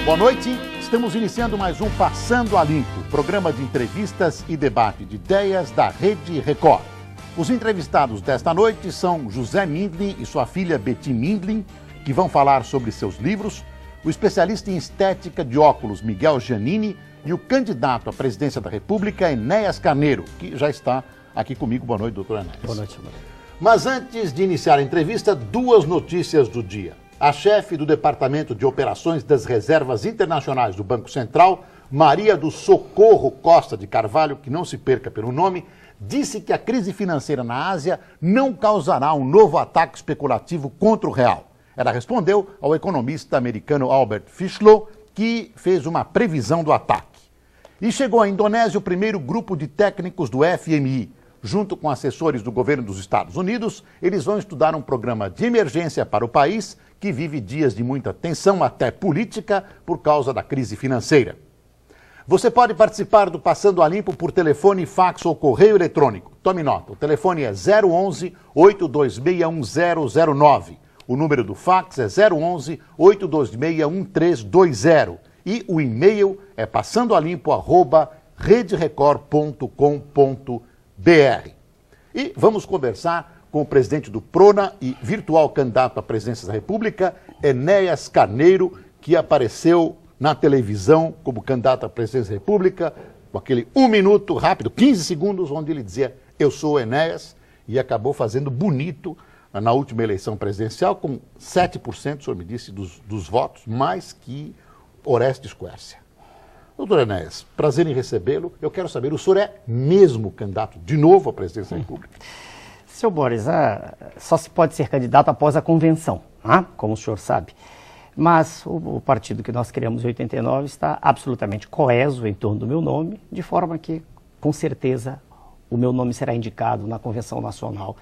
Boa noite, estamos iniciando mais um Passando a Limpo, programa de entrevistas e debate de ideias da Rede Record. Os entrevistados desta noite são José Mindlin e sua filha Betty Mindlin, que vão falar sobre seus livros, o especialista em estética de óculos Miguel Giannini e o candidato à presidência da República, Enéas Carneiro, que já está aqui comigo. Boa noite, doutor Enéas. Boa noite, amor. Mas antes de iniciar a entrevista, duas notícias do dia. A chefe do Departamento de Operações das Reservas Internacionais do Banco Central, Maria do Socorro Costa de Carvalho, que não se perca pelo nome, disse que a crise financeira na Ásia não causará um novo ataque especulativo contra o real. Ela respondeu ao economista americano Albert Fischlow, que fez uma previsão do ataque. E chegou à Indonésia o primeiro grupo de técnicos do FMI. Junto com assessores do governo dos Estados Unidos, eles vão estudar um programa de emergência para o país que vive dias de muita tensão, até política, por causa da crise financeira. Você pode participar do Passando a Limpo por telefone, fax ou correio eletrônico. Tome nota, o telefone é 011-826-1009. O número do fax é 011-826-1320. E o e-mail é passandoalimpo@rederecord.com.br. E vamos conversar com o presidente do Prona e virtual candidato à presidência da República, Enéas Carneiro, que apareceu na televisão como candidato à presidência da República, com aquele 1 minuto rápido, 15 segundos, onde ele dizia: eu sou o Enéas, e acabou fazendo bonito na última eleição presidencial, com 7%, o senhor me disse, dos votos, mais que Orestes Quércia. Doutor Enéas, prazer em recebê-lo. Eu quero saber, o senhor é mesmo candidato de novo à presidência da República? Seu Boris, só se pode ser candidato após a convenção, como o senhor sabe. Mas o partido que nós criamos em 89 está absolutamente coeso em torno do meu nome, de forma que, com certeza, o meu nome será indicado na Convenção Nacional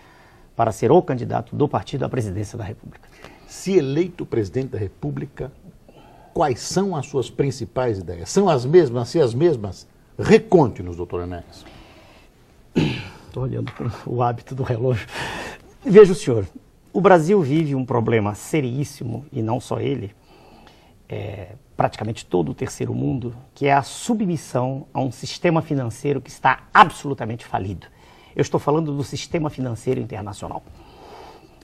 para ser o candidato do partido à presidência da República. Se eleito presidente da República, quais são as suas principais ideias? São as mesmas? Se as mesmas, reconte-nos, doutor Enéas. Estou olhando para o hábito do relógio. Veja o senhor, o Brasil vive um problema seríssimo, e não só ele, praticamente todo o terceiro mundo, que é a submissão a um sistema financeiro que está absolutamente falido. Eu estou falando do sistema financeiro internacional.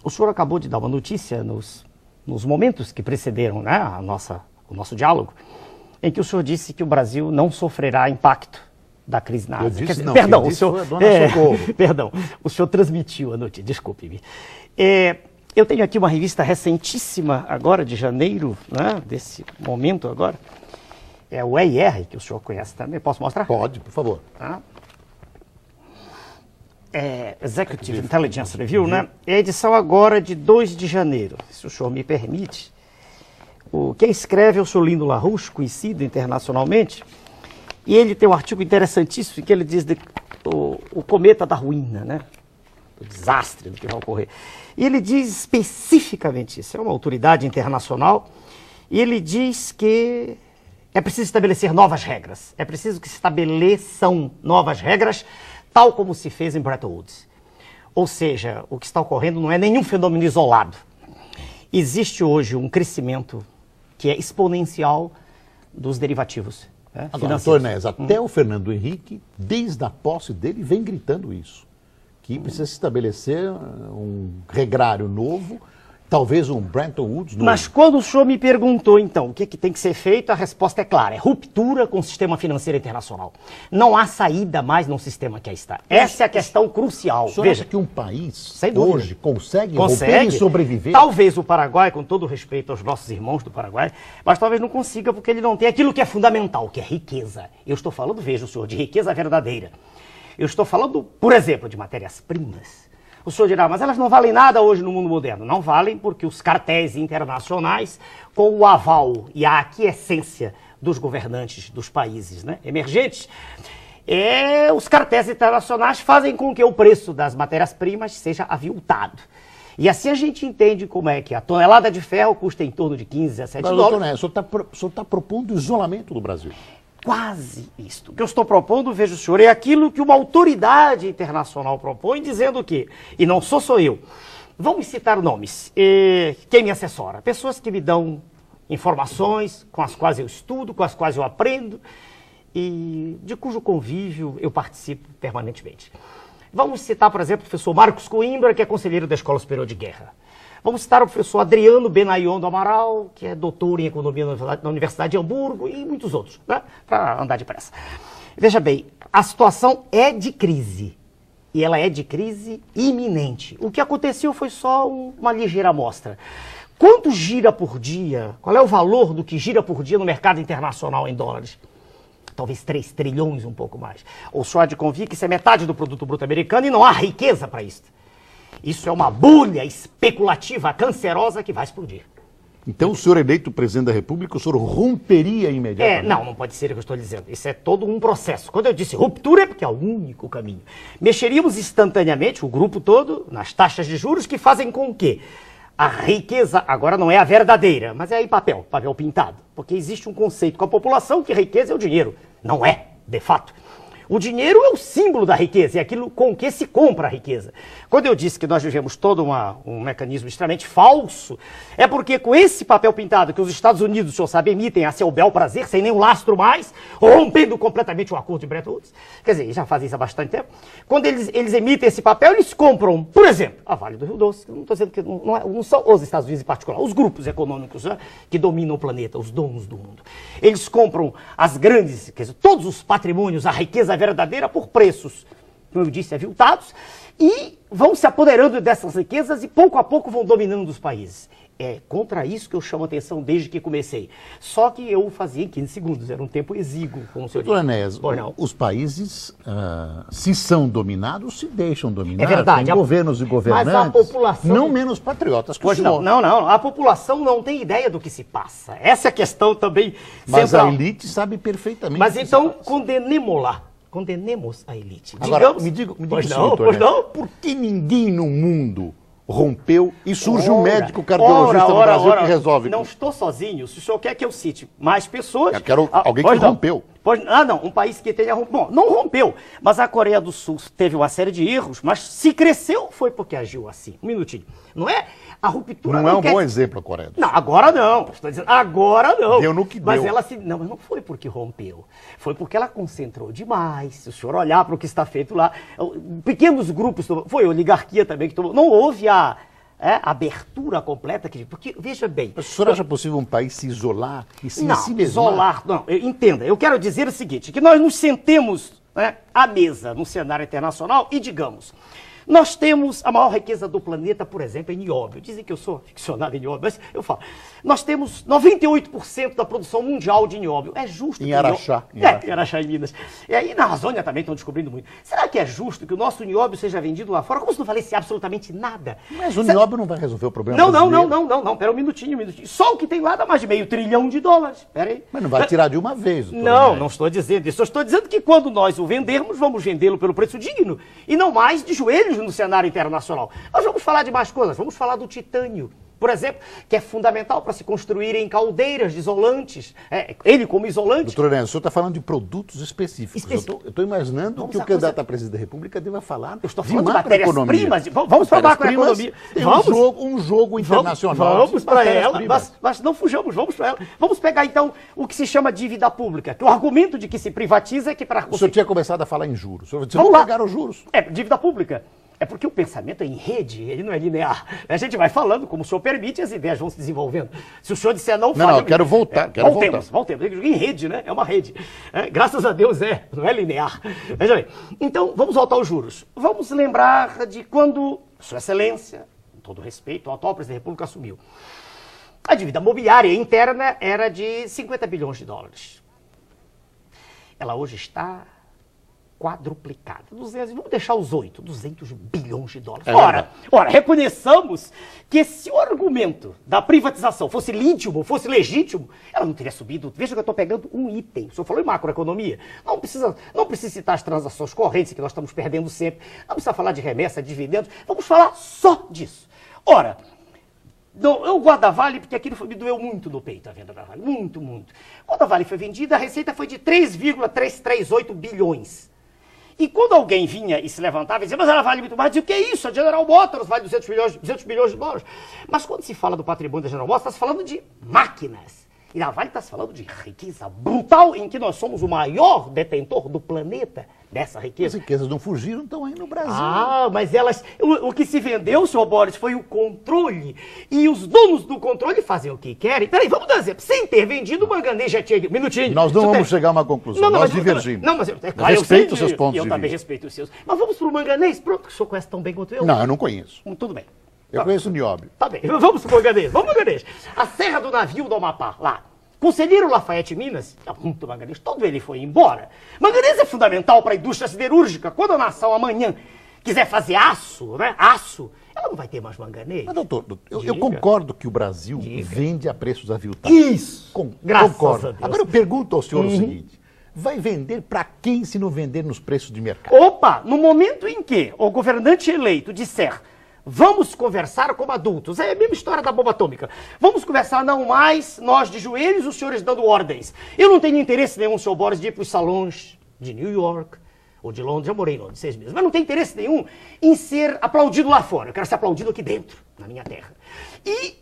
O senhor acabou de dar uma notícia nos momentos que precederam, o nosso diálogo, em que o senhor disse que o Brasil não sofrerá impacto da crise na Ásia. Eu disse não, perdão, o senhor... Perdão, o senhor transmitiu a notícia, desculpe-me. Eu tenho aqui uma revista recentíssima, agora de janeiro, desse momento agora. É o EIR, que o senhor conhece também. Posso mostrar? Pode, por favor. Executive Intelligence Review, É a edição agora de 2 de janeiro, se o senhor me permite. Quem escreve é o senhor Lindo LaRouche, conhecido internacionalmente, e ele tem um artigo interessantíssimo que ele diz o cometa da ruína, o desastre do que vai ocorrer. E ele diz especificamente isso, é uma autoridade internacional, e ele diz que é preciso estabelecer novas regras, é preciso que se estabeleçam novas regras, tal como se fez em Bretton Woods. Ou seja, o que está ocorrendo não é nenhum fenômeno isolado. Existe hoje um crescimento que é exponencial dos derivativos Agora, doutor Enéas, até o Fernando Henrique, desde a posse dele, vem gritando isso. Que precisa se estabelecer um regrário novo, talvez um Bretton Woods novo. Mas quando o senhor me perguntou, então, o que tem que ser feito, a resposta é clara, é ruptura com o sistema financeiro internacional. Não há saída mais num sistema que aí está. Essa é a questão crucial. O senhor acha que um país hoje consegue romper e sobreviver? Talvez o Paraguai, com todo respeito aos nossos irmãos do Paraguai, mas talvez não consiga porque ele não tem aquilo que é fundamental, que é riqueza. Eu estou falando, veja o senhor, de riqueza verdadeira. Eu estou falando, por exemplo, de matérias-primas. O senhor dirá, mas elas não valem nada hoje no mundo moderno. Não valem porque os cartéis internacionais, com o aval e a aquiescência dos governantes dos países emergentes, os cartéis internacionais fazem com que o preço das matérias-primas seja aviltado. E assim a gente entende como é que a tonelada de ferro custa em torno de 15 a 17 dólares. O senhor está propondo o isolamento do Brasil. Quase isto. O que eu estou propondo, veja o senhor, é aquilo que uma autoridade internacional propõe, dizendo que, e não sou eu, vamos citar nomes, quem me assessora, pessoas que me dão informações com as quais eu estudo, com as quais eu aprendo e de cujo convívio eu participo permanentemente. Vamos citar, por exemplo, o professor Marcos Coimbra, que é conselheiro da Escola Superior de Guerra. Vamos citar o professor Adriano Benayon do Amaral, que é doutor em Economia na Universidade de Hamburgo, e muitos outros, né? Para andar depressa. Veja bem, a situação é de crise. E ela é de crise iminente. O que aconteceu foi só uma ligeira amostra. Quanto gira por dia? Qual é o valor do que gira por dia no mercado internacional em dólares? Talvez 3 trilhões, um pouco mais. O senhor há de convir que isso é metade do produto bruto americano e não há riqueza para isso. Isso é uma bolha especulativa cancerosa que vai explodir. Então, o senhor eleito presidente da República, o senhor romperia imediatamente? Não pode ser o que eu estou dizendo. Isso é todo um processo. Quando eu disse ruptura, é porque é o único caminho. Mexeríamos instantaneamente, o grupo todo, nas taxas de juros que fazem com que a riqueza agora não é a verdadeira, mas é em papel pintado. Porque existe um conceito com a população que riqueza é o dinheiro. Não é, de fato. O dinheiro é o símbolo da riqueza, é aquilo com que se compra a riqueza. Quando eu disse que nós vivemos todo um mecanismo extremamente falso, é porque com esse papel pintado que os Estados Unidos, o senhor sabe, emitem a seu bel prazer, sem nenhum lastro mais, rompendo completamente o acordo de Bretton Woods, quer dizer, já fazem isso há bastante tempo, quando eles emitem esse papel, eles compram, por exemplo, a Vale do Rio Doce, não estou dizendo que não são os Estados Unidos em particular, os grupos econômicos, né, que dominam o planeta, os donos do mundo. Eles compram as grandes, quer dizer, todos os patrimônios, a riqueza verdadeira por preços, como eu disse, aviltados, e vão se apoderando dessas riquezas e pouco a pouco vão dominando os países. É contra isso que eu chamo a atenção desde que comecei. Só que eu fazia em 15 segundos, era um tempo exíguo, como o senhor disse. Doutor Enéas, os países, se são dominados, se deixam dominar. É verdade. Tem governos e governantes, mas a população... não menos patriotas que o senhor. Não. A população não tem ideia do que se passa. Essa é a questão também mas central. A elite sabe perfeitamente. Mas então, condenemo-la. Condenemos a elite. Agora, digamos, me diga pois não. Por que ninguém no mundo rompeu e surge um médico cardiologista no Brasil que resolve? Não estou sozinho. Se o senhor quer que eu cite mais pessoas... Eu quero alguém que rompeu. Um país que tenha rompido. Bom, não rompeu, mas a Coreia do Sul teve uma série de erros, mas se cresceu foi porque agiu assim. Um minutinho. Não é? A ruptura... Não é um bom exemplo a Coreia do Sul. Não, agora não. Estou dizendo, agora não. Deu no que mas deu. Ela se... Não, mas não foi porque rompeu. Foi porque ela concentrou demais. Se o senhor olhar para o que está feito lá, pequenos grupos, foi a oligarquia também que tomou. Não houve a abertura completa, porque, veja bem... Mas o senhor acha possível um país se isolar e se mesmar? Isolar, não, entenda, eu quero dizer o seguinte, que nós nos sentemos, né, à mesa no cenário internacional e digamos, nós temos a maior riqueza do planeta, por exemplo, em nióbio. Dizem que eu sou ficcionado em nióbio, mas eu falo. Nós temos 98% da produção mundial de nióbio. É justo... Em Araxá. Em Araxá, em Minas. E aí na Amazônia também estão descobrindo muito. Será que é justo que o nosso nióbio seja vendido lá fora como se não valesse absolutamente nada? Mas o nióbio não vai resolver o problema Não. Pera um minutinho. Só o que tem lá dá mais de $500 bilhão. Pera aí. Mas não vai tirar de uma vez. Não estou dizendo isso. Eu estou dizendo que quando nós o vendermos, vamos vendê-lo pelo preço digno. E não mais de joelhos no cenário internacional. Nós vamos falar de mais coisas. Vamos falar do titânio, por exemplo, que é fundamental para se construírem caldeiras isolantes. Ele como isolante... Doutor Enéas, o senhor está falando de produtos específicos. Eu estou imaginando que o candidato à presidência da República deva falar Eu estou falando de matérias-primas. Vamos para a macroeconomia. Um jogo internacional. Vamos para ela, mas não fujamos, vamos para ela. Vamos pegar, então, o que se chama dívida pública, que o argumento de que se privatiza é que para... O senhor tinha começado a falar em juros. O senhor disse, vamos pegar os juros. Dívida pública. É porque o pensamento é em rede, ele não é linear. A gente vai falando, como o senhor permite, as ideias vão se desenvolvendo. Se o senhor disser não, fale. Não, eu quero voltar. Voltemos. Em rede, né? É uma rede. Graças a Deus não é linear. Veja bem. Então, vamos voltar aos juros. Vamos lembrar de quando Sua Excelência, com todo respeito, o atual presidente da República assumiu. A dívida mobiliária interna era de $50 bilhões. Ela hoje está... quadruplicada. Vamos deixar os 200 bilhões de dólares. Ora, reconheçamos que se o argumento da privatização fosse legítimo, ela não teria subido. Veja que eu estou pegando um item. O senhor falou em macroeconomia. Não precisa citar as transações correntes, que nós estamos perdendo sempre. Não precisa falar de remessa, dividendos. Vamos falar só disso. Ora, eu gosto da Vale porque aquilo me doeu muito no peito, a venda da Vale. Muito. Quando a Vale foi vendida, a receita foi de 3,338 bilhões. E quando alguém vinha e se levantava e dizia, mas ela vale muito mais, dizia, o que é isso? A General Motors vale $200 bilhões. Mas quando se fala do patrimônio da General Motors, está se falando de máquinas. E a Vale está se falando de riqueza brutal, em que nós somos o maior detentor do planeta dessa As riqueza. riquezas não fugiram, estão aí no Brasil. Ah, mas elas... O que se vendeu, senhor Boris, foi o controle. E os donos do controle fazem o que querem. Peraí, vamos dar um exemplo. Sem ter vendido, o manganês já tinha... Minutinho. Nós não vamos chegar a uma conclusão, nós divergimos. Não, mas eu respeito os seus pontos de vista. Eu também respeito os seus. Mas vamos pro manganês? Pronto, que o senhor conhece tão bem quanto eu. Não, eu não conheço. Tudo bem. Eu conheço o nióbio. Tá bem, vamos pro manganês, vamos pro manganês. A Serra do Navio do Amapá, lá. Conselheiro Lafayette Minas, muito manganês, todo ele foi embora. Manganês é fundamental para a indústria siderúrgica. Quando a nação amanhã quiser fazer aço, né? Aço, ela não vai ter mais manganês. Mas, doutor, eu concordo que o Brasil vende a preços aviltados. Isso! Graças Concordo. a Deus. Agora eu pergunto ao senhor o seguinte: vai vender para quem se não vender nos preços de mercado? Opa, no momento em que o governante eleito disser vamos conversar como adultos, é a mesma história da bomba atômica, vamos conversar não mais nós de joelhos, os senhores dando ordens. Eu não tenho interesse nenhum, senhor Boris, de ir para os salões de New York ou de Londres, já morei em Londres 6 meses, mas não tenho interesse nenhum em ser aplaudido lá fora, eu quero ser aplaudido aqui dentro, na minha terra. E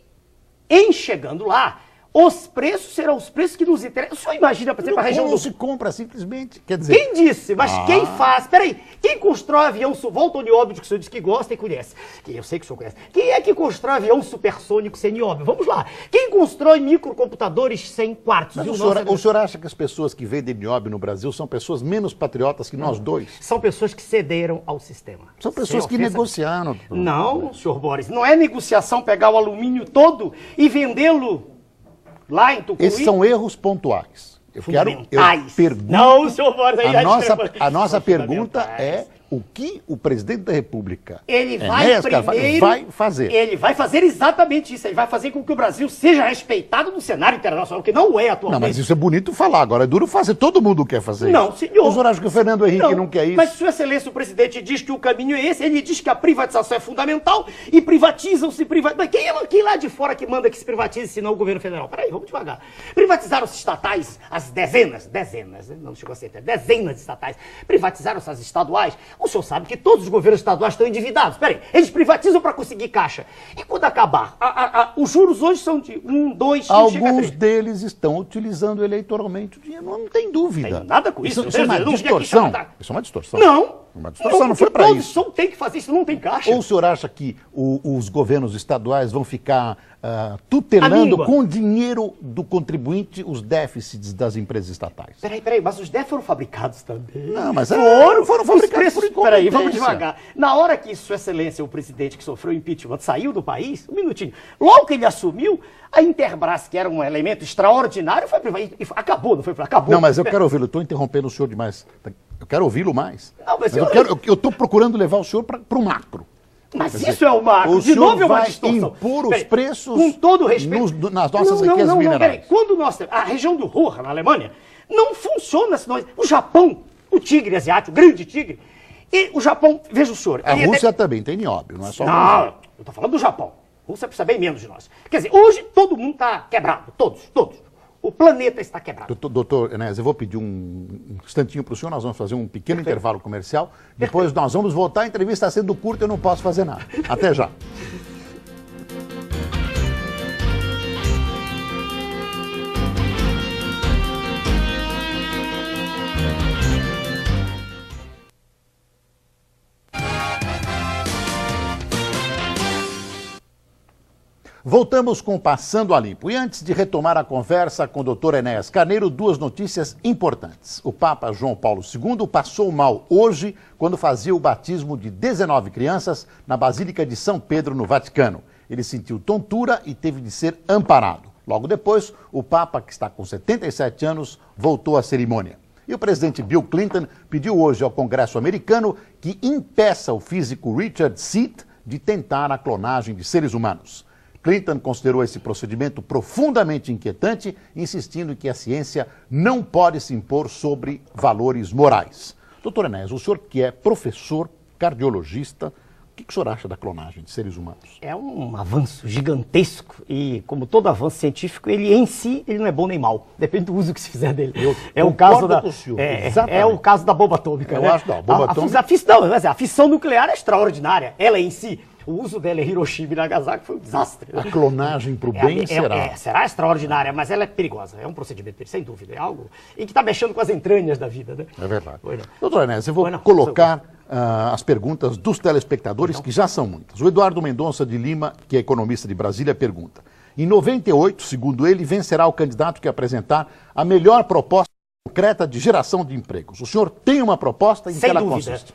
em chegando lá, os preços serão os preços que nos interessam. O senhor imagina, por exemplo, a região Não do... se compra simplesmente, quer dizer... Quem disse? Mas quem faz? Peraí, quem constrói avião... Volta ao nióbio que o senhor disse que gosta e conhece. Que eu sei que o senhor conhece. Quem é que constrói avião supersônico sem nióbio? Vamos lá. Quem constrói microcomputadores sem quartos? Mas o senhor acha que as pessoas que vendem nióbio no Brasil são pessoas menos patriotas que nós dois? São pessoas que cederam ao sistema. São pessoas que negociaram. Não, senhor Boris, não é negociação pegar o alumínio todo e vendê-lo lá em Tucuruí. Esses são erros pontuais. Eu pergunto, não, senhor Boris, aí a nossa pergunta é o que o presidente da República ele vai fazer. Ele vai fazer exatamente isso. Ele vai fazer com que o Brasil seja respeitado no cenário internacional, que não é atualmente. Não, mas isso é bonito falar. Agora é duro fazer. Todo mundo quer fazer não, isso. Senhor. O senhor acha que o Fernando Henrique não quer isso? Mas, Sua Excelência, o presidente diz que o caminho é esse. Ele diz que a privatização é fundamental e privatizam-se. Mas quem lá de fora que manda que se privatize, senão o governo federal? Peraí, vamos devagar. Privatizaram-se estatais, as dezenas, não chegou a ser, dezenas de estatais. Privatizaram-se as estaduais. O senhor sabe que todos os governos estaduais estão endividados. Peraí, eles privatizam para conseguir caixa. E quando acabar? Os juros hoje são de 1, 2, alguns deles estão utilizando eleitoralmente o dinheiro. Não tem dúvida. Não tem nada com isso. Isso é uma distorção. Isso é uma distorção. Não. Uma distorção, não foi para isso. Todos tem que fazer isso, não tem caixa. Ou o senhor acha que os governos estaduais vão ficar tutelando com o dinheiro do contribuinte os déficits das empresas estatais? Peraí, mas os déficits foram fabricados também. Não, mas foram fabricados por incompetência. Peraí, vamos devagar. Na hora que Sua Excelência, o presidente que sofreu impeachment, saiu do país, um minutinho, logo que ele assumiu, a Interbrás, que era um elemento extraordinário, foi privatizado. Acabou, não foi? Acabou. Não, mas eu quero ouvi-lo. Estou interrompendo o senhor demais. Eu quero ouvi-lo mais. Não, mas eu estou procurando levar o senhor para o macro. Mas isso é o macro. De novo é uma distorção. Impor os preços com todo respeito nas nossas riquezas minerais. Quando a região do Ruhr, na Alemanha, não funciona senão o Japão, o tigre asiático, o grande tigre, e o Japão, veja o senhor... A Rússia também tem nióbio, não é só... Não, eu estou falando do Japão. A Rússia precisa bem menos de nós. Quer dizer, hoje todo mundo está quebrado, todos. O planeta está quebrado. Doutor Enéas, eu vou pedir um instantinho para o senhor, nós vamos fazer um pequeno intervalo comercial, depois nós vamos voltar, a entrevista está sendo curta, eu não posso fazer nada. Até já. Voltamos com Passando a Limpo. E antes de retomar a conversa com o Dr. Enéas Carneiro, duas notícias importantes. O Papa João Paulo II passou mal hoje quando fazia o batismo de 19 crianças na Basílica de São Pedro, no Vaticano. Ele sentiu tontura e teve de ser amparado. Logo depois, o Papa, que está com 77 anos, voltou à cerimônia. E o presidente Bill Clinton pediu hoje ao Congresso americano que impeça o físico Richard Seat de tentar a clonagem de seres humanos. Clinton considerou esse procedimento profundamente inquietante, insistindo em que a ciência não pode se impor sobre valores morais. Doutor Enéas, o senhor que é professor, cardiologista, o que o senhor acha da clonagem de seres humanos? É um avanço gigantesco e, como todo avanço científico, ele em si ele não é bom nem mal. Depende do uso que se fizer dele. É o caso da bomba atômica. Eu acho que a bomba atômica... A fissão nuclear é extraordinária, ela em si. O uso dela em Hiroshima e Nagasaki foi um desastre. A clonagem para o bem será? Será extraordinária, mas ela é perigosa. É um procedimento, sem dúvida. É algo em que está mexendo com as entranhas da vida, né? É verdade. Pois não. Doutor Enéas, eu vou colocar as perguntas dos telespectadores, que já são muitas. O Eduardo Mendonça de Lima, que é economista de Brasília, pergunta: em 98, segundo ele, vencerá o candidato que apresentar a melhor proposta concreta de geração de empregos. O senhor tem uma proposta em que ela consiste?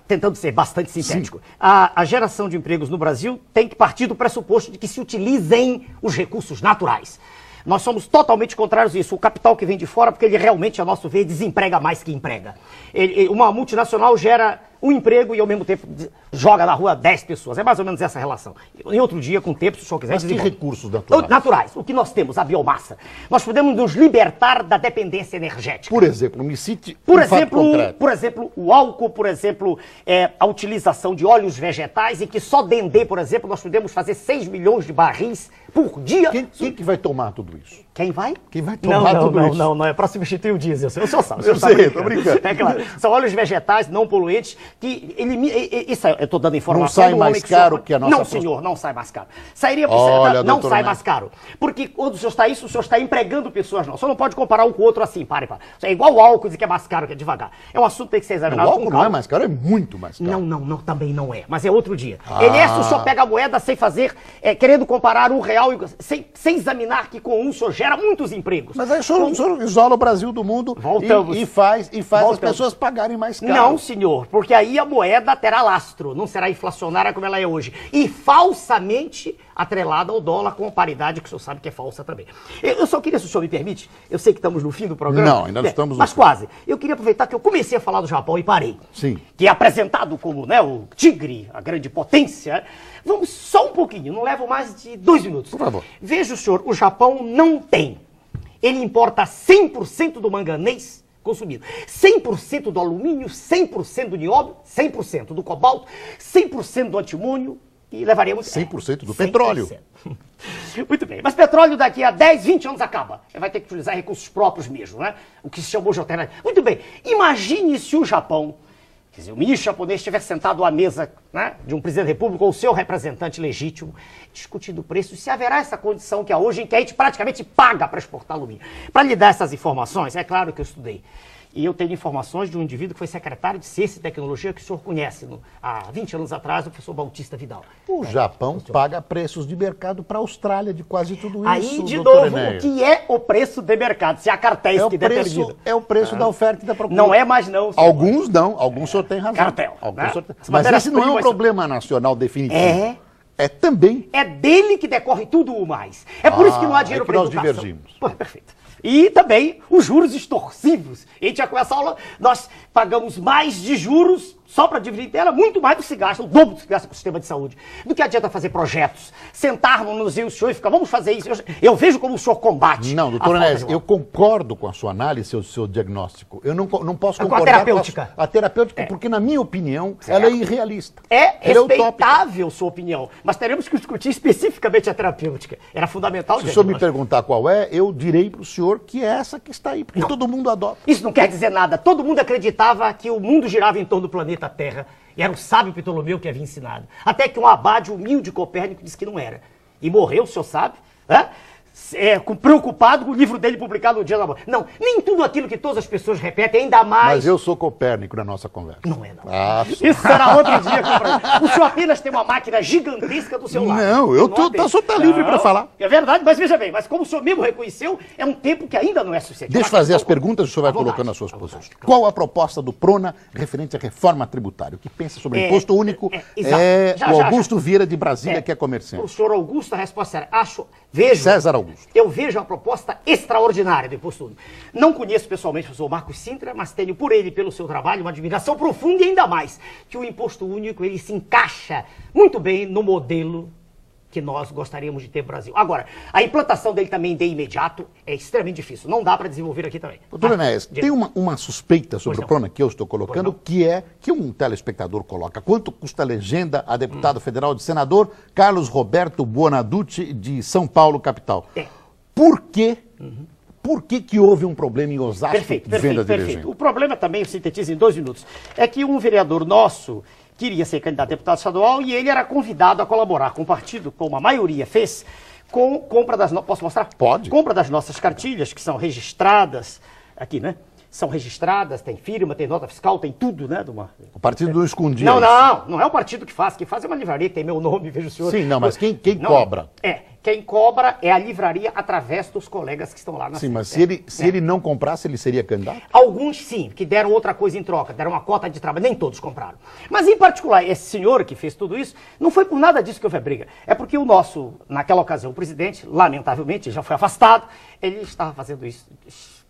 Tentando ser bastante sintético. A geração de empregos no Brasil tem que partir do pressuposto de que se utilizem os recursos naturais. Nós somos totalmente contrários a isso. O capital que vem de fora, porque ele realmente, a nosso ver, desemprega mais que emprega. Uma multinacional gera um emprego e, ao mesmo tempo, joga na rua 10 pessoas. É mais ou menos essa relação. Em outro dia, com o tempo, se o senhor quiser... Mas que recursos naturais? Naturais. O que nós temos? A biomassa. Nós podemos nos libertar da dependência energética. Por exemplo, me cite um fato concreto. Por exemplo, o álcool, por exemplo, a utilização de óleos vegetais, e que só Dendê, por exemplo, nós podemos fazer 6 milhões de barris por dia. Quem que vai tomar tudo isso? Quem vai? Quem vai tomar tudo isso? Não, é para substituir o diesel. O senhor sabe. Eu sei, tô brincando. É claro. São óleos vegetais não poluentes que isso eu estou dando informação. Não sai mais caro que a nossa... Não, senhor, não sai mais caro. Sairia por não sai mais caro. Porque quando o senhor está isso, o senhor está empregando pessoas não. O senhor não pode comparar um com o outro assim, pare. É igual o álcool, dizer que é mais caro, que é devagar. É um assunto que tem que ser examinado. O álcool não é mais caro, é muito mais caro. Não, também não é. Mas é outro dia. O senhor pega a moeda sem fazer, querendo comparar R$1, sem examinar que com um o senhor gera muitos empregos. Mas aí o senhor isola o Brasil do mundo e faz as pessoas pagarem mais caro. Não, senhor, porque aí a moeda terá lastro, não será inflacionária como ela é hoje. E falsamente atrelada ao dólar, com a paridade que o senhor sabe que é falsa também. Eu só queria, se o senhor me permite, eu sei que estamos no fim do programa. Não, ainda não estamos no fim. Mas quase. Eu queria aproveitar que eu comecei a falar do Japão e parei. Sim. Que é apresentado como, né, o tigre, a grande potência. Vamos só um pouquinho, não levo mais de 2 minutos. Por favor. Veja, senhor, o Japão não tem. Ele importa 100% do manganês consumido, 100% do alumínio, 100% do nióbio, 100% do cobalto, 100% do antimônio e levaria muito... 100% do petróleo. Muito bem, mas petróleo daqui a 10, 20 anos acaba. Vai ter que utilizar recursos próprios mesmo, né? O que se chamou de alternativa. Muito bem, imagine se o Japão, quer dizer, o ministro japonês estiver sentado à mesa, né, de um presidente da República ou seu representante legítimo, discutindo o preço, se haverá essa condição que há hoje, em que a gente praticamente paga para exportar alumínio. Para lhe dar essas informações, é claro que eu estudei. E eu tenho informações de um indivíduo que foi secretário de Ciência e Tecnologia, que o senhor conhece, há 20 anos atrás, o professor Bautista Vidal. O Japão paga preços de mercado para a Austrália de quase tudo isso. Aí, de novo, o que é o preço de mercado? Se há cartéis que determinam. É o preço da oferta e da procura. Não é mais não. Senhor. Alguns não, alguns o senhor tem razão. Cartel. Né? Mas esse não é um problema nacional definitivo. É também. É dele que decorre tudo o mais. É por isso que não há dinheiro para educação. Nós divergimos. Pô, perfeito. E também os juros extorsivos. A gente já com essa aula, nós pagamos mais de juros, só para dividir inteira, muito mais do que se gasta, o dobro do que se gasta com o sistema de saúde. Do que adianta fazer projetos, sentarmos e o senhor e ficar, vamos fazer isso. Eu vejo como o senhor combate. Não, doutor Enéas, eu concordo com a sua análise, o seu diagnóstico. Eu não posso concordar com a terapêutica. A terapêutica, porque na minha opinião, ela é irrealista. É respeitável sua opinião, mas teremos que discutir especificamente a terapêutica. Era fundamental. Se o senhor me perguntar qual é, eu direi para o senhor que é essa que está aí, porque todo mundo adota. Isso não quer dizer nada. Todo mundo acreditava que o mundo girava em torno do planeta Terra. E era o sábio Ptolomeu que havia ensinado. Até que um abade humilde Copérnico disse que não era. E morreu, o senhor sabe, né? Preocupado com o livro dele publicado no dia da morte. Não, nem tudo aquilo que todas as pessoas repetem, ainda mais... Mas eu sou Copérnico na nossa conversa. Não é, não. Isso será outro dia. O senhor apenas tem uma máquina gigantesca do seu lado. Não, o senhor está livre para falar. É verdade, mas veja bem, mas como o senhor mesmo reconheceu, é um tempo que ainda não é sucedido. Deixa eu fazer as perguntas e o senhor vai colocando as suas posições. Qual a proposta do Prona referente à reforma tributária? O que pensa sobre o imposto único o Augusto Vieira de Brasília, que é comerciante. O senhor Augusto, a resposta era, vejo... César Augusto. Eu vejo uma proposta extraordinária do imposto único. Não conheço pessoalmente o professor Marcos Sintra, mas tenho por ele e pelo seu trabalho uma admiração profunda e ainda mais que o imposto único ele se encaixa muito bem no modelo que nós gostaríamos de ter no Brasil. Agora, a implantação dele também de imediato é extremamente difícil. Não dá para desenvolver aqui também. Doutor Enéas, tem uma suspeita sobre o Prona que eu estou colocando, que é que um telespectador coloca. Quanto custa a legenda a deputado federal de senador Carlos Roberto Buonadduti, de São Paulo, capital? Por quê? Por que houve um problema em Osasco de venda de legenda? O problema também, eu sintetizo em 2 minutos, é que um vereador nosso, queria ser candidato a deputado estadual e ele era convidado a colaborar com o partido, como a maioria fez, com compra das... Posso mostrar? Pode. Compra das nossas cartilhas, que são registradas aqui, né? São registradas, tem firma, tem nota fiscal, tem tudo, né? O partido não escondia Não, isso. não é o partido que faz. Quem faz é uma livraria que tem meu nome, veja o senhor. Sim, não, mas quem Não, cobra? Quem cobra é a livraria através dos colegas que estão lá na Sim, mas sede. se ele não comprasse, ele seria candidato? Alguns sim, que deram outra coisa em troca, deram uma cota de trabalho, nem todos compraram. Mas em particular, esse senhor que fez tudo isso, não foi por nada disso que houve a briga. É porque o nosso, naquela ocasião, o presidente, lamentavelmente, já foi afastado, ele estava fazendo isso,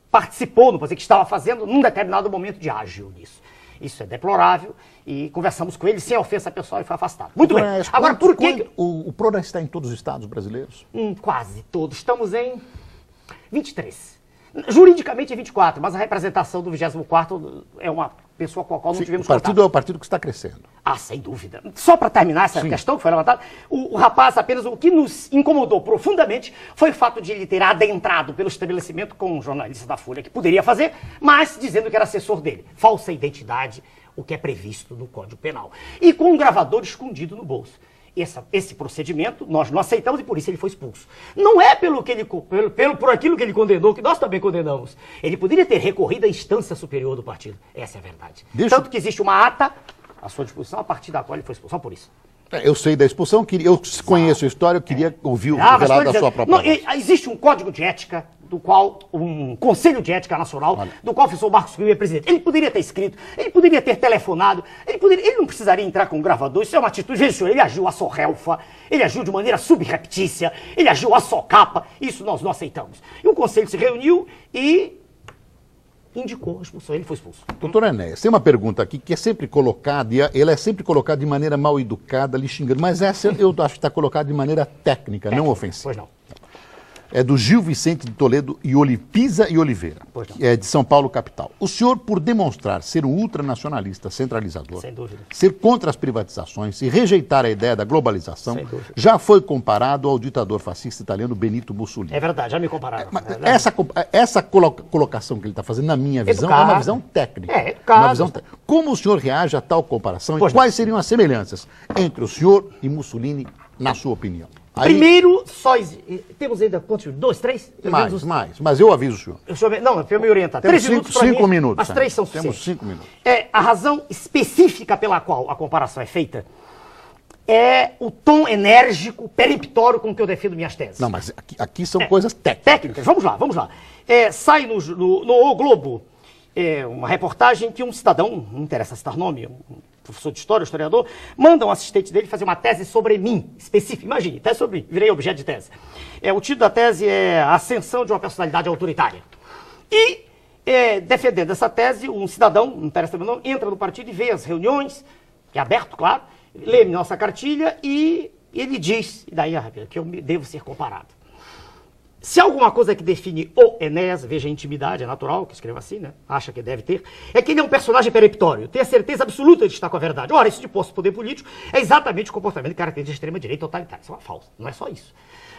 participou, não pode dizer que estava fazendo, num determinado momento de ágil nisso. Isso é deplorável e conversamos com ele sem ofensa pessoal e foi afastado. Muito bem. Agora, por que... O PRONAS está em todos os estados brasileiros? Quase todos. Estamos em 23. Juridicamente é 24, mas a representação do 24º é uma pessoa com a qual não tivemos contato. O partido é o partido que está crescendo. Ah, sem dúvida. Só para terminar essa questão que foi levantada, o rapaz apenas o que nos incomodou profundamente foi o fato de ele ter adentrado pelo estabelecimento com um jornalista da Folha que poderia fazer, mas dizendo que era assessor dele. Falsa identidade, o que é previsto no Código Penal. E com um gravador escondido no bolso. Esse procedimento nós não aceitamos e por isso ele foi expulso. Não é por aquilo que ele condenou, que nós também condenamos. Ele poderia ter recorrido à instância superior do partido. Essa é a verdade. Tanto que existe uma ata à sua disposição, a partir da qual ele foi expulso. Só por isso. Eu sei da expulsão, eu conheço a história, eu queria ouvir o relato da sua própria voz. Existe um código de ética, do qual, um Conselho de Ética Nacional, do qual o professor Marcos Filho é presidente. Ele poderia ter escrito, ele poderia ter telefonado, ele não precisaria entrar com um gravador, isso é uma atitude, veja, senhor, ele agiu a sorrelfa, ele agiu de maneira subreptícia, ele agiu a socapa, isso nós não aceitamos. E o Conselho se reuniu e indicou a expulsão, ele foi expulso. Doutor Enéas, tem uma pergunta aqui que é sempre colocada, e ela é sempre colocada de maneira mal educada, lhe xingando, mas essa eu acho que está colocada de maneira técnica, não ofensiva. Pois não. É do Gil Vicente de Toledo e Pisa e Oliveira, que é de São Paulo, capital. O senhor, por demonstrar ser um ultranacionalista centralizador, sem dúvida, ser contra as privatizações e rejeitar a ideia da globalização, já foi comparado ao ditador fascista italiano Benito Mussolini. É verdade, já me compararam. Essa colocação que ele está fazendo, na minha visão, é uma visão técnica. Como o senhor reage a tal comparação e quais seriam as semelhanças entre o senhor e Mussolini, na sua opinião? Primeiro, temos ainda quantos? 2, 3? Mas eu aviso o senhor. Não, para eu me orientar. Temos 5 minutos. As 3 são suficientes. Temos 5 minutos. A razão específica pela qual a comparação é feita é o tom enérgico, peremptório com que eu defendo minhas teses. Não, mas aqui são coisas técnicas. Vamos lá. Sai no O Globo uma reportagem que um cidadão, não interessa citar nome, um professor de história, historiador, manda um assistente dele fazer uma tese sobre mim, específica. Imagine, tese sobre mim, virei objeto de tese. O título da tese é A Ascensão de uma Personalidade Autoritária. E, defendendo essa tese, um cidadão, não interessa meu nome, entra no partido e vê as reuniões, que é aberto, claro, lê nossa cartilha e ele diz, e daí, que eu devo ser comparado. Se há alguma coisa que define o Enéas, veja a intimidade, é natural que escreva assim, né? Acha que deve ter, é que ele é um personagem peremptório, tem a certeza absoluta de estar com a verdade. Ora, isso de posse do poder político é exatamente o comportamento de característica de extrema-direita totalitária. Isso é uma falsa, não é só isso.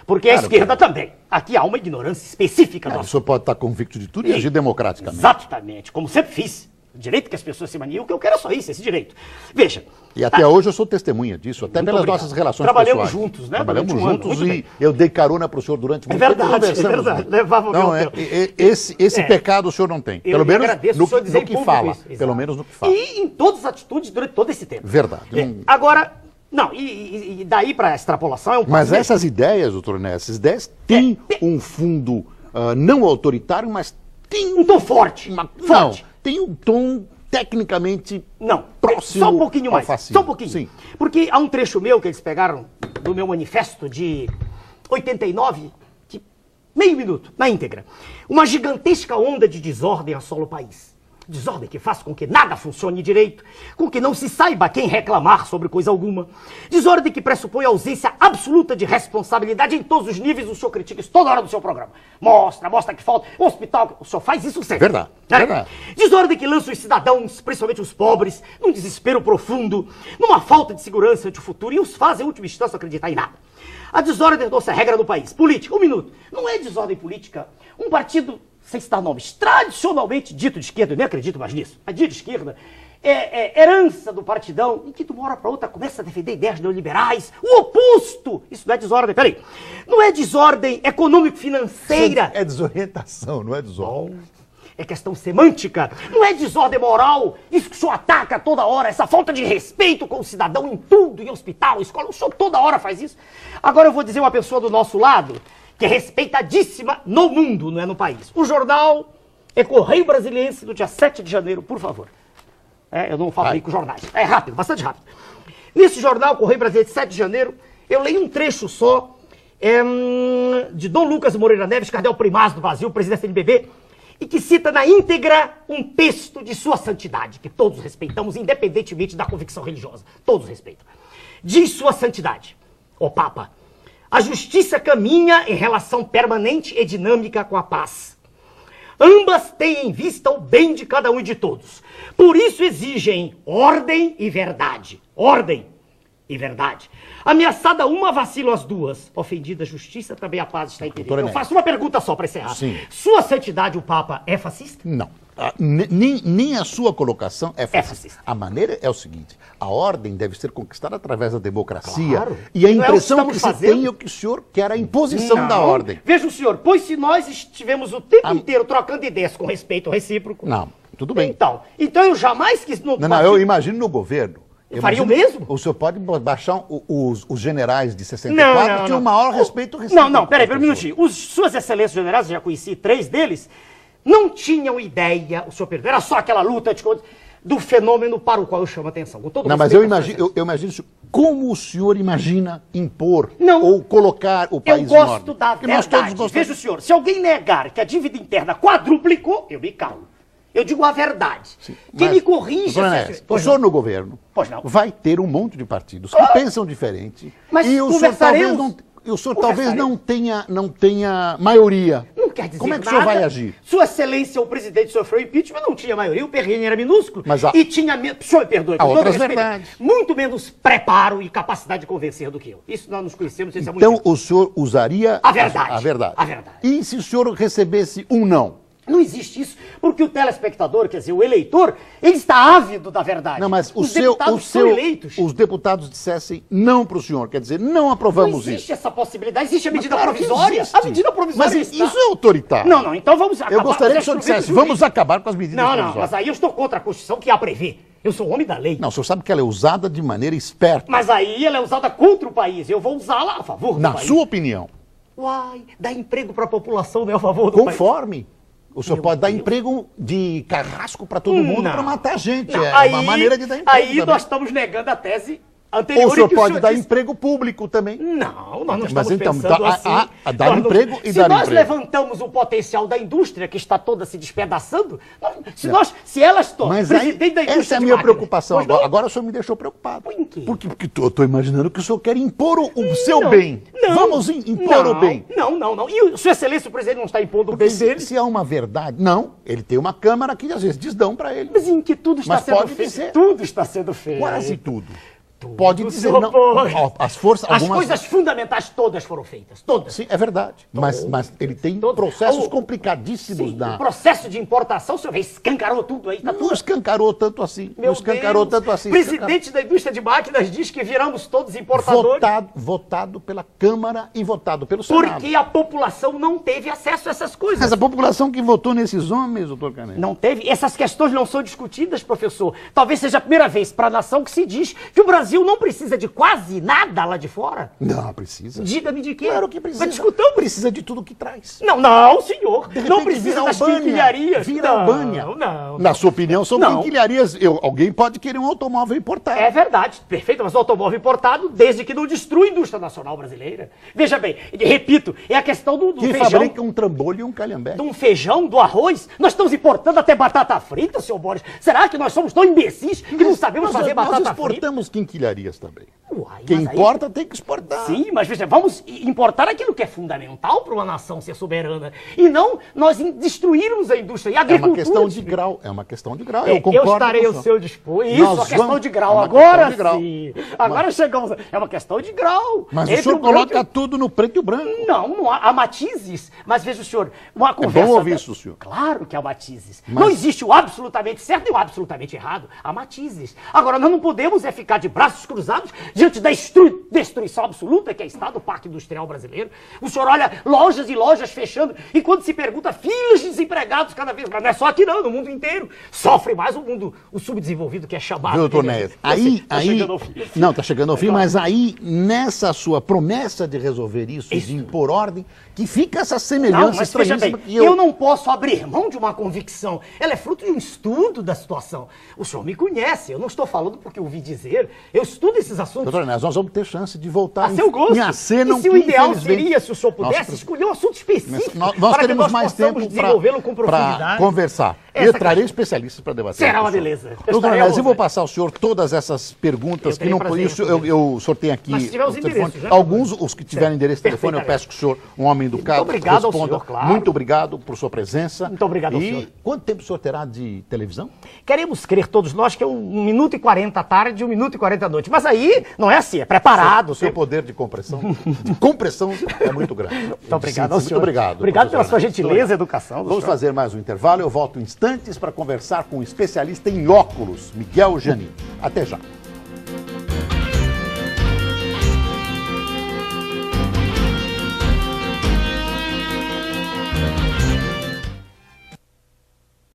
Porque a esquerda também. Aqui há uma ignorância específica. O senhor pode estar convicto de tudo e agir democraticamente. Exatamente, como sempre fiz. O direito que as pessoas se maniam, o que eu quero é só isso, esse direito. Veja. E até hoje eu sou testemunha disso, até pelas nossas relações Trabalhamos pessoais. Juntos, né? Trabalhamos juntos e eu dei carona para o senhor durante muito tempo. É verdade. Levava o meu tempo. Esse pecado o senhor não tem. Pelo menos no que fala. Pelo menos no que fala. E em todas as atitudes durante todo esse tempo. Verdade. Agora, não, e daí para a extrapolação é um... Mas essas ideias, doutor Enéas, essas ideias têm um fundo não autoritário, mas tem um tom forte. Não, tem um tom tecnicamente próximo só um pouquinho mais, fascismo. Só um pouquinho. Sim. Porque há um trecho meu que eles pegaram do meu manifesto de 89, meio minuto, na íntegra. Uma gigantesca onda de desordem assola o país. Desordem que faz com que nada funcione direito, com que não se saiba quem reclamar sobre coisa alguma. Desordem que pressupõe a ausência absoluta de responsabilidade em todos os níveis. O senhor critica isso toda hora do seu programa. Mostra que falta. O hospital, o senhor faz isso sempre. Verdade. Desordem que lança os cidadãos, principalmente os pobres, num desespero profundo, numa falta de segurança ante o futuro e os faz, em última instância, acreditar em nada. A desordem tornou-se a regra do país. Política, 1 minuto. Não é desordem política. Um partido, sem citar nomes, tradicionalmente dito de esquerda, eu nem acredito mais nisso, mas dito de esquerda, herança do partidão, e que de uma hora para outra começa a defender ideias neoliberais, o oposto. Isso não é desordem, peraí. Não é desordem econômico-financeira. É desorientação, não é desordem. É questão semântica, não é desordem moral, isso que o senhor ataca toda hora, essa falta de respeito com o cidadão em tudo, em hospital, escola, o senhor toda hora faz isso. Agora eu vou dizer uma pessoa do nosso lado, que é respeitadíssima no mundo, não é no país. O jornal é Correio Brasiliense do dia 7 de janeiro, por favor. Eu não fabrico jornais, é rápido, bastante rápido. Nesse jornal, Correio Brasiliense, 7 de janeiro, eu leio um trecho só de Dom Lucas Moreira Neves, cardeal primaz do Brasil, presidente da CNBB, e que cita na íntegra um texto de sua santidade, que todos respeitamos, independentemente da convicção religiosa. Todos respeitam. Diz sua santidade, ó Papa, a justiça caminha em relação permanente e dinâmica com a paz. Ambas têm em vista o bem de cada um e de todos. Por isso exigem ordem e verdade. Ordem e verdade. Ameaçada uma, vacilam as duas. Ofendida a justiça, também a paz está em perigo. Eu faço uma pergunta só para encerrar. Sim. Sua santidade, o Papa, é fascista? Não. Nem a sua colocação é fascista. É fascista. A maneira é o seguinte, a ordem deve ser conquistada através da democracia. Claro. E a Não impressão que se fazendo? tem é que o senhor quer a imposição da ordem. Veja o senhor, pois se nós estivemos o tempo inteiro trocando ideias com respeito recíproco... Não, tudo bem. Então eu jamais quis... Não, eu imagino no governo. Faria o mesmo? O senhor pode baixar os generais de 64 que tinham o maior respeito recíproco. Não, peraí, um minutinho. Suas excelências generais, eu já conheci 3 deles, não tinham ideia, o senhor perguntou, era só aquela luta do fenômeno para o qual eu chamo a atenção. Com todo mas eu imagino como o senhor imagina impor ou colocar o país em ordem. Eu gosto da verdade. Veja o senhor, se alguém negar que a dívida interna quadruplicou, eu me calo. Eu digo a verdade. Sim, quem me corrige... O senhor no governo vai ter um monte de partidos que pensam diferente. Mas e o senhor talvez não tenha maioria. Não quer dizer Como é que nada. o senhor vai agir? Sua Excelência, o presidente sofreu impeachment, não tinha maioria, o PRN era minúsculo e tinha... O senhor me perdoe. Há outras verdades. Muito menos preparo e capacidade de convencer do que eu. Isso nós nos conhecemos, isso é muito Então o senhor usaria a verdade. A verdade. A verdade. E se o senhor recebesse um não? Não existe isso, porque o telespectador, quer dizer, o eleitor, ele está ávido da verdade. Não, mas os deputados são eleitos. Os deputados dissessem não para o senhor, quer dizer, não aprovamos isso. Não existe essa possibilidade, existe a medida provisória. A medida provisória Mas isso é autoritário. Não, então vamos acabar. Eu gostaria que o senhor dissesse, vamos acabar com as medidas provisórias. Não, mas aí eu estou contra a Constituição que a prevê. Eu sou homem da lei. Não, o senhor sabe que ela é usada de maneira esperta. Mas aí ela é usada contra o país. Eu vou usá-la a favor do país. Na sua opinião. Uai, dar emprego para a população não é a favor do país. Conforme. O senhor pode dar emprego de carrasco para todo mundo para matar gente. Não, é uma maneira de dar emprego. Aí também. nós estamos negando a tese anterior. Ou o senhor pode dar emprego público também. Não, nós não Mas estamos então, pensando assim. Dar emprego e dar emprego. Se nós levantamos o potencial da indústria, que está toda se despedaçando, se elas tornam presidente da indústria. Essa é a minha preocupação agora. Agora o senhor me deixou preocupado. Por quê? Porque eu estou imaginando que o senhor quer impor o seu bem. Vamos impor o bem. Não. E Sua Excelência, o presidente não está impondo o bem dele? Se há uma verdade. Não, ele tem uma Câmara que às vezes desdão para ele. Mas em que tudo está sendo feito? Tudo está sendo feito. Quase tudo. Pode dizer, não. As forças. As coisas fundamentais todas foram feitas. Todas. Sim, é verdade. Mas ele tem processos complicadíssimos O processo de importação, o senhor escancarou tudo aí. Não escancarou tanto assim. Não escancarou tanto assim. O presidente da indústria de máquinas diz que viramos todos importadores. Votado pela Câmara e votado pelo Senado. Porque a população não teve acesso a essas coisas. Mas a população que votou nesses homens, doutor Canete. Não teve? Essas questões não são discutidas, professor. Talvez seja a primeira vez para a nação que se diz que o Brasil não precisa de quase nada lá de fora. Não, precisa. Diga-me de quê? Claro que precisa. Mas discutamos. Precisa de tudo que traz. Não, senhor. Não precisa vira das Albânia, quinquilharias. Vira Albânia. Não. Na sua opinião, são quinquilharias. Alguém pode querer um automóvel importado. É verdade, perfeito, mas o automóvel importado, desde que não destrua a indústria nacional brasileira. Veja bem, repito, é a questão do que feijão. Fabrica um trambolho e um calhambeque. De um feijão, do arroz. Nós estamos importando até batata frita, senhor Boris. Será que nós somos tão imbecis que não sabemos fazer batata frita? Nós exportamos quinquilharias também. Uai, Quem mas aí- importa tem que exportar. Sim, mas veja, vamos importar aquilo que é fundamental para uma nação ser soberana. E não nós destruirmos a indústria e a É agricultura. uma questão de grau, é uma questão de grau. É, Eu concordo estarei com o ao senhor. seu dispor. Isso, Nós a questão vamos- de grau. é uma Agora questão de grau. sim. Agora chegamos. É uma questão de grau. Mas o Entre senhor branco coloca tudo no preto e o branco. Não há matizes. Mas veja o senhor, uma conversa... bom ouvir isso, senhor. Claro que há matizes. Mas- Não existe o absolutamente certo e o absolutamente errado. Há matizes. Agora, nós não podemos ficar de braços cruzados diante da destruição absoluta que é Estado, o Parque Industrial Brasileiro. O senhor olha lojas e lojas fechando e quando se pergunta, filas de desempregados cada vez mais. Não é só aqui não, no mundo inteiro. Sofre mais o mundo, o subdesenvolvido que é chamado. Viu, doutor Néia? Aí, Tá chegando ao fim. não, tá chegando ao fim, mas aí, nessa sua promessa de resolver isso, de impor ordem, que fica essa Não, semelhança mas veja bem, estranhíssima que eu não posso abrir mão de uma convicção. Ela é fruto de um estudo da situação. O senhor me conhece, eu não estou falando porque eu ouvi dizer. Eu estudo esses assuntos Doutor Néia, nós vamos ter chance de voltar a seu gosto. em aceno. E se o ideal infelizmente, seria, se o senhor pudesse, Nossa, escolher um assunto específico nós para que teremos nós mais possamos tempo desenvolvê-lo com para profundidade. conversar. Essa Eu trarei questão. especialistas para debater. Será com o uma senhor. beleza. Eu Doutor estarei Néia, à eu vou vontade. passar ao senhor todas essas perguntas Eu que não terei por prazer isso em eu sorteio aqui. Mas se tiver os o telefone. endereços, né? Alguns, os que tiverem Certo. endereço de telefone, eu peço que o senhor, um homem educado, obrigado ao responda. senhor, claro. Muito obrigado por sua presença. Muito obrigado ao e senhor. quanto tempo o senhor terá de televisão? Queremos crer todos nós que é 1 minuto e 40 à tarde e 1 minuto e 40 à noite. Mas aí não é assim, é preparado. O seu poder de compressão é muito grande. Muito obrigado ao Muito senhor. obrigado. Obrigado pela professor sua Néia. gentileza e educação. do Vamos senhor. fazer mais um intervalo. Eu volto em instantes para conversar com o especialista em óculos, Miguel Janin. Até já.